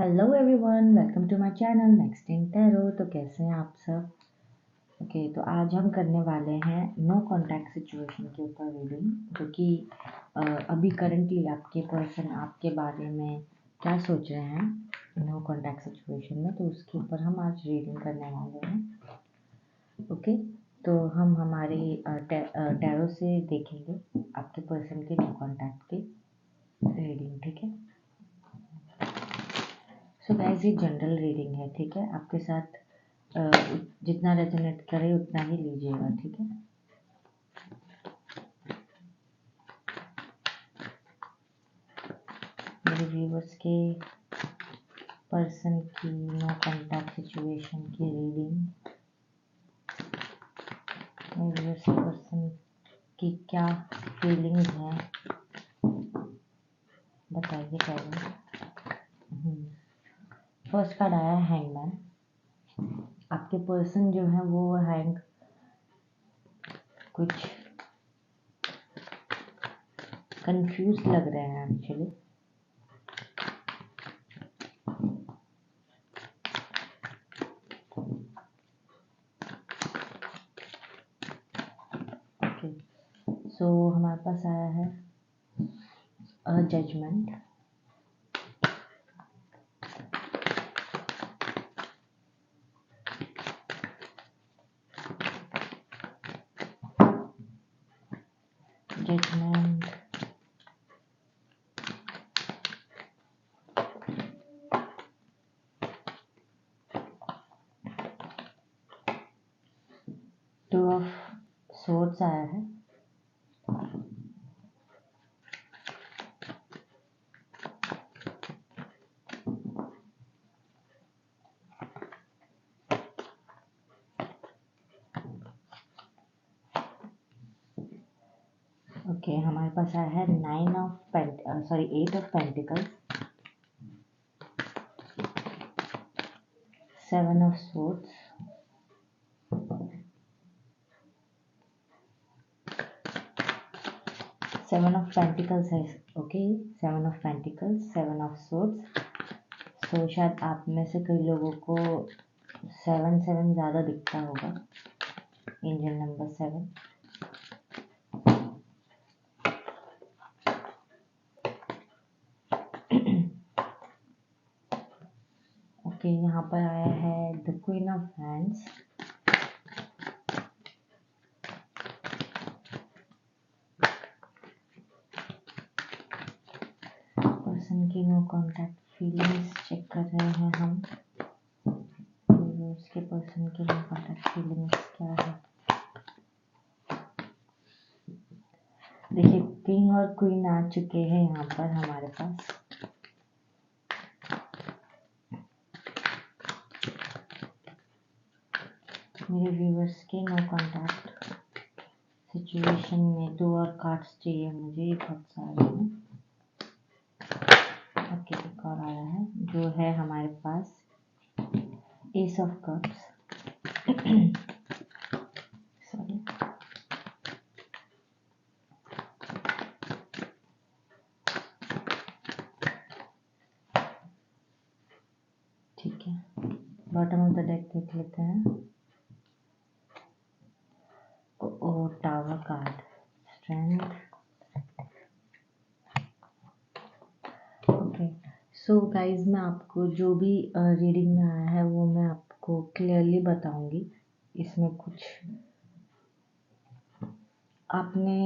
Hello everyone, welcome to my channel next in tarot. तो कैसे हैं आप सब? ओके, तो आज हम करने वाले हैं नो कॉन्टैक्ट सिचुएशन के ऊपर रीडिंग, जो कि अभी करंटली आपके पर्सन आपके बारे में क्या सोच रहे हैं नो कॉन्टैक्ट सिचुएशन में, तो उसके ऊपर हम आज रीडिंग करने वाले हैं। ओके, तो हम हमारे टैरो से देखेंगे आपके पर्सन के नो कॉन्टैक्ट की रीडिंग। ठीक है, सो गाइस ये जनरल रीडिंग है। ठीक है, आपके साथ जितना रेजोनेट करे उतना ही लीजिएगा। ठीक है, मेरे व्यूवर्स के पर्सन की नो कॉन्टैक्ट सिचुएशन की रीडिंग, मेरे व्यूवर्स के पर्सन की क्या फीलिंग्स हैं बताइए पहले। फर्स्ट कार्ड आया है हैंगमैन। आपके पर्सन जो है वो हैंग कुछ कंफ्यूज लग रहे हैं एक्चुअली। ओके, सो हमारे पास आया है judgment. Judgment, two of swords आया है, ओके हमारे पास आया है eight of pentacles, seven of swords, seven of pentacles है। Okay, seven of pentacles, seven of swords. So शायद आप में से कई लोगों को सेवन सेवन ज़्यादा दिखता होगा, एंजल नंबर 7। ओके, यहाँ पर आया है the queen of hands. Person की नो कॉन्टैक्ट फीलिंग्स चेक कर रहे हैं हम। उसके पर्सन की नो कॉन्टैक्ट फीलिंग्स क्या है? देखिए, किंग और क्वीन आ चुके हैं यहाँ पर हमारे पास। मेरे व्यूवर्स के नो कॉन्टैक्ट सिचुएशन में 2 और कार्ड्स चाहिए मुझे, बहुत सारे हैं। ओके, एक और आया है जो है हमारे पास एस ऑफ कप्स। सॉरी, ठीक है, बॉटम ऑफ द डेक देख लेते हैं। ओ tower card, strength. Okay, so guys मैं आपको जो भी रीडिंग में आया है वो मैं आपको क्लियरली बताऊंगी। इसमें कुछ आपने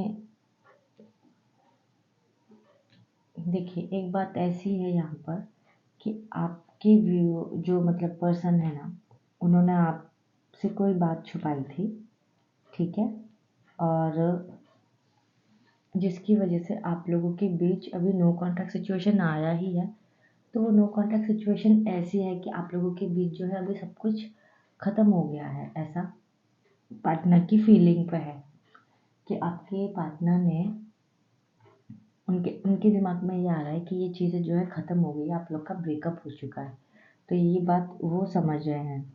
देखिए, एक बात ऐसी है यहाँ पर कि आपकी व्यू जो मतलब पर्सन है ना, उन्होंने आपसे कोई बात छुपाई थी। ठीक है, और जिसकी वजह से आप लोगों के बीच अभी नो कॉन्टैक्ट सिचुएशन आया ही है। तो वो नो कॉन्टैक्ट सिचुएशन ऐसी है कि आप लोगों के बीच जो है अभी सब कुछ ख़त्म हो गया है, ऐसा पार्टनर की फीलिंग पे है कि आपके पार्टनर ने उनके उनके दिमाग में ये आ रहा है कि ये चीज़ें जो है ख़त्म हो गई, आप लोग का ब्रेकअप हो चुका है। तो ये बात वो समझ रहे हैं,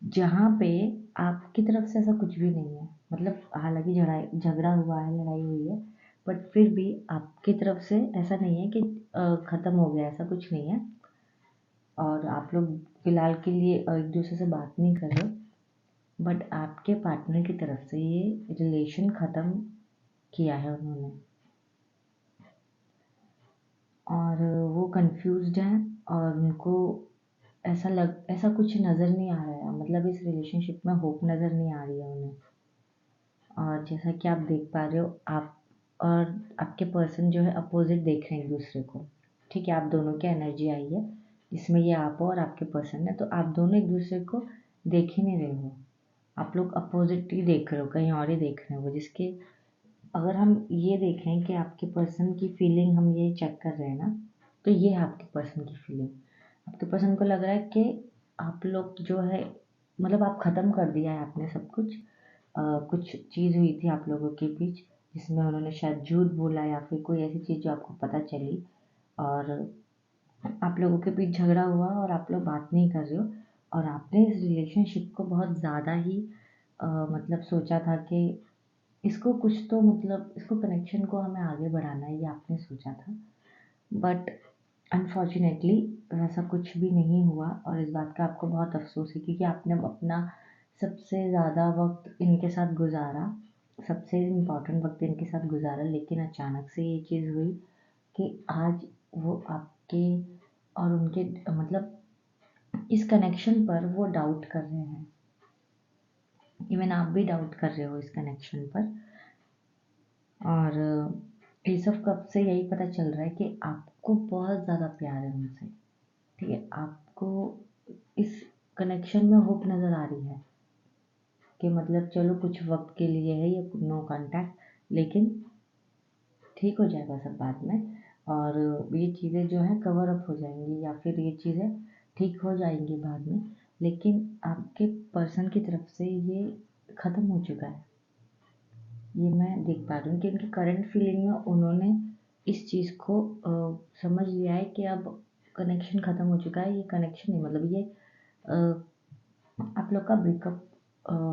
जहाँ पे आपकी तरफ से ऐसा कुछ भी नहीं है। मतलब हालांकि झगड़ा हुआ है, लड़ाई हुई है, बट फिर भी आपकी तरफ से ऐसा नहीं है कि ख़त्म हो गया, ऐसा कुछ नहीं है। और आप लोग फिलहाल के लिए एक दूसरे से बात नहीं कर रहे हो, बट आपके पार्टनर की तरफ से ये रिलेशन ख़त्म किया है उन्होंने, और वो कंफ्यूज्ड हैं और उनको ऐसा कुछ नज़र नहीं आ रहा है, मतलब इस रिलेशनशिप में होप नज़र नहीं आ रही है उन्हें। और जैसा कि आप देख पा रहे हो, आप और आपके पर्सन जो है अपोजिट देख रहे हैं एक दूसरे को। ठीक है, आप दोनों की एनर्जी आई है, जिसमें ये आप हो और आपके पर्सन है, तो आप दोनों एक दूसरे को देख ही नहीं रहे हो। आप लोग अपोजिट ही देख रहे हो, कहीं और ही देख रहे हो, जिसके अगर हम ये देखें कि आपके पर्सन की फीलिंग हम ये चेक कर रहे हैं ना, तो ये है आपके पर्सन की फीलिंग। आपके पर्सन को लग रहा है कि आप लोग जो है, मतलब आप ख़त्म कर दिया है आपने सब कुछ। कुछ चीज़ हुई थी आप लोगों के बीच, जिसमें उन्होंने शायद झूठ बोला या फिर कोई ऐसी चीज़ जो आपको पता चली, और आप लोगों के बीच झगड़ा हुआ और आप लोग बात नहीं कर रहे हो। और आपने इस रिलेशनशिप को बहुत ज़्यादा ही मतलब सोचा था कि इसको कुछ तो, मतलब इसको कनेक्शन को हमें आगे बढ़ाना है, ये आपने सोचा था। बट अनफॉर्चुनेटली वैसा कुछ भी नहीं हुआ, और इस बात का आपको बहुत अफ़सोस है, क्योंकि आपने अपना सबसे ज़्यादा वक़्त इनके साथ गुज़ारा, सबसे इम्पोर्टेंट वक़्त इनके साथ गुज़ारा, लेकिन अचानक से ये चीज़ हुई कि आज वो आपके और उनके, मतलब इस कनेक्शन पर वो डाउट कर रहे हैं। इवन आप भी डाउट कर रहे हो इस कनेक्शन पर। और ये सब कब से यही पता चल रहा है कि आपको बहुत ज़्यादा प्यार है उनसे। ठीक है, आपको इस कनेक्शन में होप नज़र आ रही है कि मतलब चलो कुछ वक्त के लिए है ये नो कांटेक्ट, लेकिन ठीक हो जाएगा सब बाद में, और ये चीज़ें जो है कवर अप हो जाएंगी, या फिर ये चीज़ें ठीक हो जाएंगी बाद में। लेकिन आपके पर्सन की तरफ से ये ख़त्म हो चुका है। ये मैं देख पा रही हूँ कि उनकी करंट फीलिंग में उन्होंने इस चीज़ को समझ लिया है कि अब कनेक्शन ख़त्म हो चुका है। ये कनेक्शन नहीं, मतलब ये अ, आप लोग का ब्रेकअप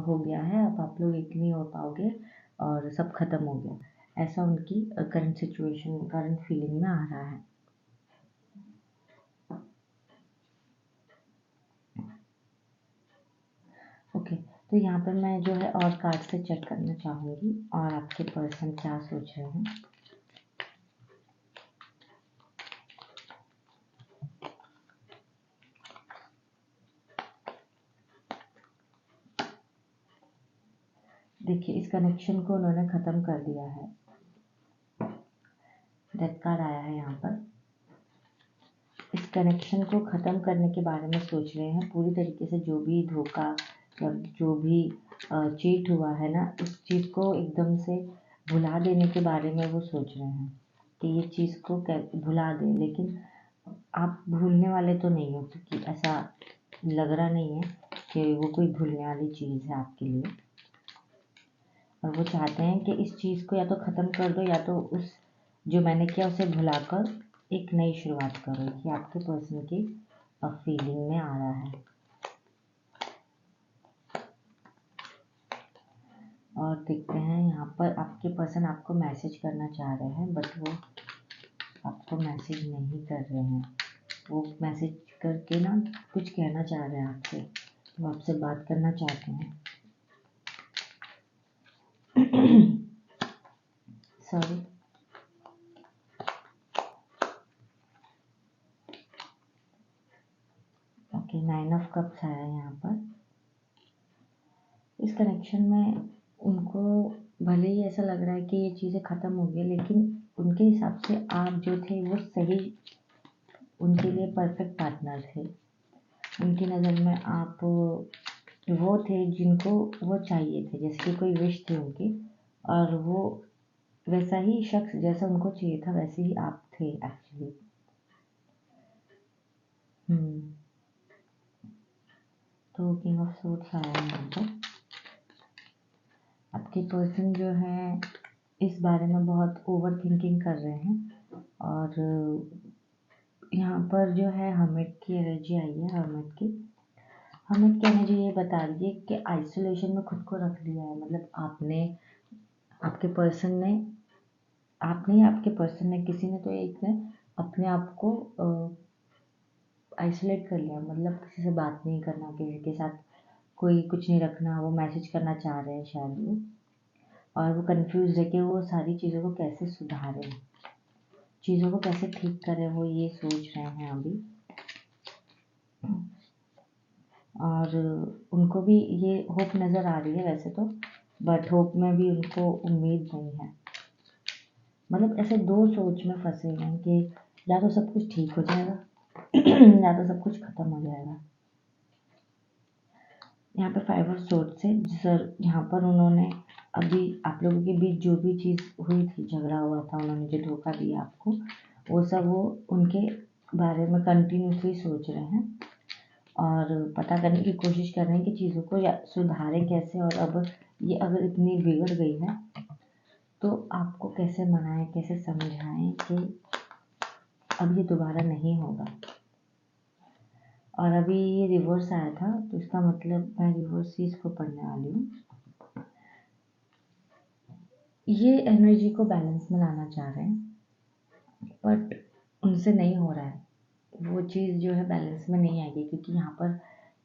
हो गया है, अब आप लोग एक नहीं हो पाओगे और सब ख़त्म हो गया, ऐसा उनकी करंट सिचुएशन, करंट फीलिंग में आ रहा है। ओके, तो यहाँ पर मैं जो है और कार्ड से चेक करना चाहूँगी और आपके पर्सन क्या सोच रहे हैं। देखिए, इस कनेक्शन को उन्होंने ख़त्म कर दिया है। डेथ कार्ड आया है यहाँ पर। इस कनेक्शन को ख़त्म करने के बारे में सोच रहे हैं पूरी तरीके से। जो भी धोखा या जो भी चीट हुआ है ना, उस चीज़ को एकदम से भुला देने के बारे में वो सोच रहे हैं कि ये चीज़ को भुला दें। लेकिन आप भूलने वाले तो नहीं हो, क्योंकि ऐसा लग रहा नहीं है कि वो कोई भूलने वाली चीज़ है आपके लिए। और वो चाहते हैं कि इस चीज़ को या तो ख़त्म कर दो, या तो उस जो मैंने किया उसे भुलाकर एक नई शुरुआत करो। ये आपके पर्सन की फीलिंग में आ रहा है। और देखते हैं यहाँ पर आपके पर्सन आपको मैसेज करना चाह रहे हैं, बट वो आपको मैसेज नहीं कर रहे हैं। वो मैसेज करके ना कुछ कहना चाह रहे हैं आपसे, वो आपसे बात करना चाहते हैं। सॉरी। ओके, 9 ऑफ कप्स आया है यहाँ पर। इस कनेक्शन में उनको भले ही ऐसा लग रहा है कि ये चीज़ें ख़त्म हो गई, लेकिन उनके हिसाब से आप जो थे वो सही, उनके लिए परफेक्ट पार्टनर थे। उनकी नज़र में आप वो थे जिनको वो चाहिए थे, जैसे कि कोई विश थी उनकी, और वो वैसा ही शख्स जैसा उनको चाहिए था वैसे ही आप थे एक्चुअली। तो किंग ऑफ सोर्ड्स आया है यहाँ पर। आपके पर्सन जो है इस बारे में बहुत ओवर थिंकिंग कर रहे हैं, और यहाँ पर जो है हर्मिट की एनर्जी आई है। हर्मिट की एनर्जी ये बता रही है कि आइसोलेशन में खुद को रख लिया है। मतलब आपके पर्सन ने आपके पर्सन ने, किसी ने तो एक ने अपने आप को आइसोलेट कर लिया, मतलब किसी से बात नहीं करना, किसी के साथ कोई कुछ नहीं रखना। वो मैसेज करना चाह रहे हैं शायद वो, और वो कंफ्यूज है कि वो सारी चीज़ों को कैसे सुधारें, चीज़ों को कैसे ठीक करें, वो ये सोच रहे हैं अभी। और उनको भी ये होप नज़र आ रही है वैसे तो, बट होप में भी उनको उम्मीद नहीं है। मतलब ऐसे दो सोच में फंसे हुए हैं कि या तो सब कुछ ठीक हो जाएगा या तो सब कुछ खत्म हो जाएगा। यहाँ पे 5 ऑफ सोर्ड्स है सर। यहाँ पर उन्होंने अभी आप लोगों के बीच जो भी चीज़ हुई थी, झगड़ा हुआ था, उन्होंने जो धोखा दिया आपको, वो सब वो उनके बारे में कंटिन्यूसली सोच रहे हैं और पता करने की कोशिश कर रहे हैं कि चीज़ों को सुधारें कैसे। और अब ये अगर इतनी बिगड़ गई है तो आपको कैसे मनाएं, कैसे समझाएं कि अब ये दोबारा नहीं होगा। और अभी ये रिवर्स आया था, तो इसका मतलब मैं रिवर्स चीज़ को पढ़ने वाली हूँ। ये एनर्जी को बैलेंस में लाना चाह रहे हैं, बट उनसे नहीं हो रहा है। वो चीज़ जो है बैलेंस में नहीं आएगी, क्योंकि यहाँ पर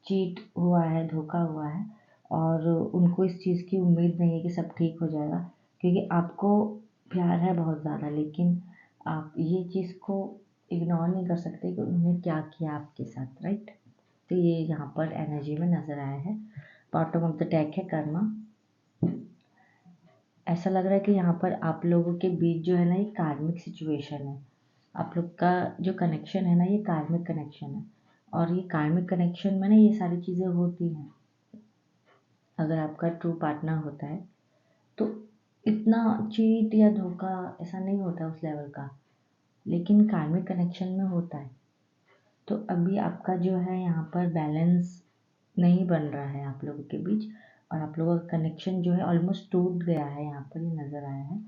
चीट हुआ है, धोखा हुआ है, और उनको इस चीज़ की उम्मीद नहीं है कि सब ठीक हो जाएगा। क्योंकि आपको प्यार है बहुत ज़्यादा, लेकिन आप ये चीज़ को इग्नोर नहीं कर सकते कि उन्होंने क्या किया आपके साथ, राइट। तो ये यहाँ पर एनर्जी में नज़र आया है। बॉटम ऑफ द डेक है कर्मा। ऐसा लग रहा है कि यहाँ पर आप लोगों के बीच जो है ना, ये कार्मिक सिचुएशन है। आप लोग का जो कनेक्शन है ना, ये कार्मिक कनेक्शन है। और ये कार्मिक कनेक्शन में ना ये सारी चीज़ें होती हैं। अगर आपका ट्रू पार्टनर होता है तो इतना चीट या धोखा ऐसा नहीं होता उस लेवल का, लेकिन कार्मिक कनेक्शन में होता है। तो अभी आपका जो है यहाँ पर बैलेंस नहीं बन रहा है आप लोगों के बीच, और आप लोगों का कनेक्शन जो है ऑलमोस्ट टूट गया है, यहाँ पर ये नज़र आया है।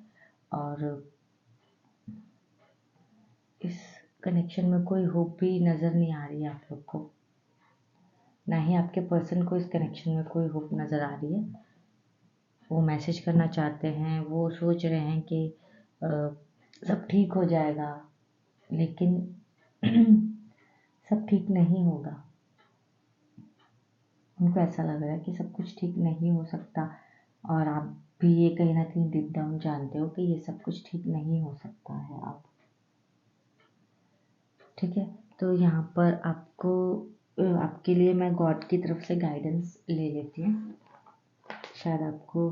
और इस कनेक्शन में कोई होप भी नज़र नहीं आ रही है आप लोग को, ना ही आपके पर्सन को इस कनेक्शन में कोई होप नज़र आ रही है। वो मैसेज करना चाहते हैं, वो सोच रहे हैं कि सब ठीक हो जाएगा, लेकिन सब ठीक नहीं होगा। उनको ऐसा लग रहा है कि सब कुछ ठीक नहीं हो सकता, और आप भी ये कहीं ना कहीं डीप डाउन जानते हो कि ये सब कुछ ठीक नहीं हो सकता है आप, ठीक है। तो यहाँ पर आपको आपके लिए मैं गॉड की तरफ से गाइडेंस ले लेती हूँ। शायद आपको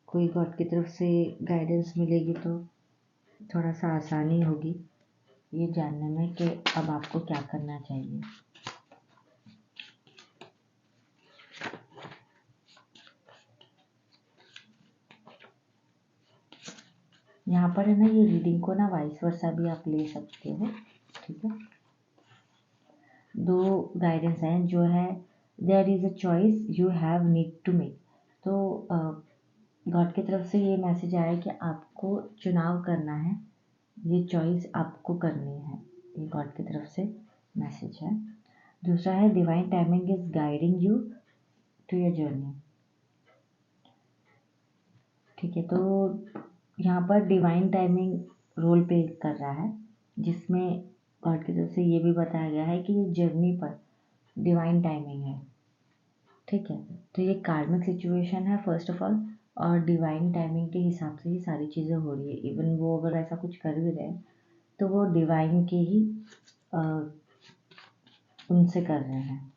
कोई गॉड की तरफ से गाइडेंस मिलेगी तो थोड़ा सा आसानी होगी ये जानने में कि अब आपको क्या करना चाहिए। यहाँ पर है ना, ये रीडिंग को ना वाइस वर्सा भी आप ले सकते हो, ठीक है। दो गाइडेंस हैं जो है, there is a choice you have need to make. तो गॉड की तरफ से ये मैसेज आया कि आपको चुनाव करना है, ये चॉइस आपको करनी है। ये गॉड की तरफ से मैसेज है। दूसरा है divine timing is guiding you to your journey, ठीक है। तो यहाँ पर डिवाइन टाइमिंग रोल प्ले कर रहा है, जिसमें गॉड की तरफ से ये भी बताया गया है कि ये जर्नी पर डिवाइन टाइमिंग है, ठीक है। तो ये कार्मिक सिचुएशन है फर्स्ट ऑफ ऑल, और डिवाइन टाइमिंग के हिसाब से ही सारी चीज़ें हो रही है। इवन वो अगर ऐसा कुछ कर भी रहे हैं तो वो डिवाइन के ही उनसे कर रहे हैं।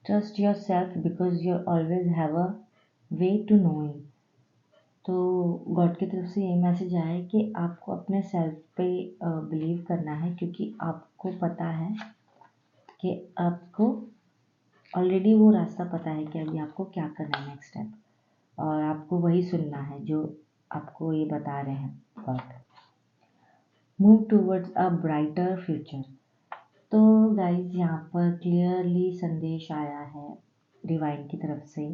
Trust yourself because you always have a way to knowing. तो गॉड की तरफ से ये मैसेज आया है कि आपको अपने सेल्फ पे बिलीव करना है, क्योंकि आपको पता है कि आपको ऑलरेडी वो रास्ता पता है कि अभी आपको क्या करना है नेक्स्ट स्टेप, और आपको वही सुनना है जो आपको ये बता रहे हैं God. Move towards a brighter future. तो गाइज यहाँ पर क्लियरली संदेश आया है डिवाइन की तरफ से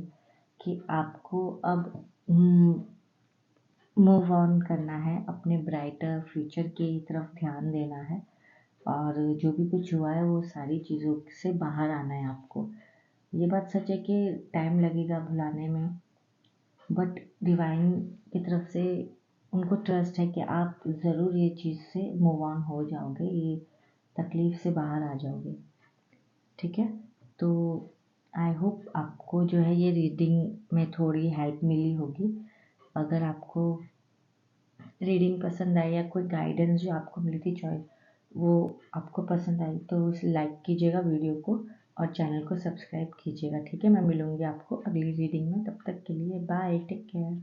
कि आपको अब मूव ऑन करना है, अपने ब्राइटर फ्यूचर की तरफ ध्यान देना है, और जो भी कुछ हुआ है वो सारी चीज़ों से बाहर आना है आपको। ये बात सच है कि टाइम लगेगा भुलाने में, बट डिवाइन की तरफ से उनको ट्रस्ट है कि आप ज़रूर ये चीज़ से मूव ऑन हो जाओगे, ये तकलीफ़ से बाहर आ जाओगे। ठीक है, तो आई होप आपको जो है ये रीडिंग में थोड़ी हेल्प मिली होगी। अगर आपको रीडिंग पसंद आई या कोई गाइडेंस जो आपको मिली थी चॉइस वो आपको पसंद आई तो उस लाइक कीजिएगा वीडियो को और चैनल को सब्सक्राइब कीजिएगा। ठीक है, मैं मिलूँगी आपको अगली रीडिंग में, तब तक के लिए बाय, टेक केयर।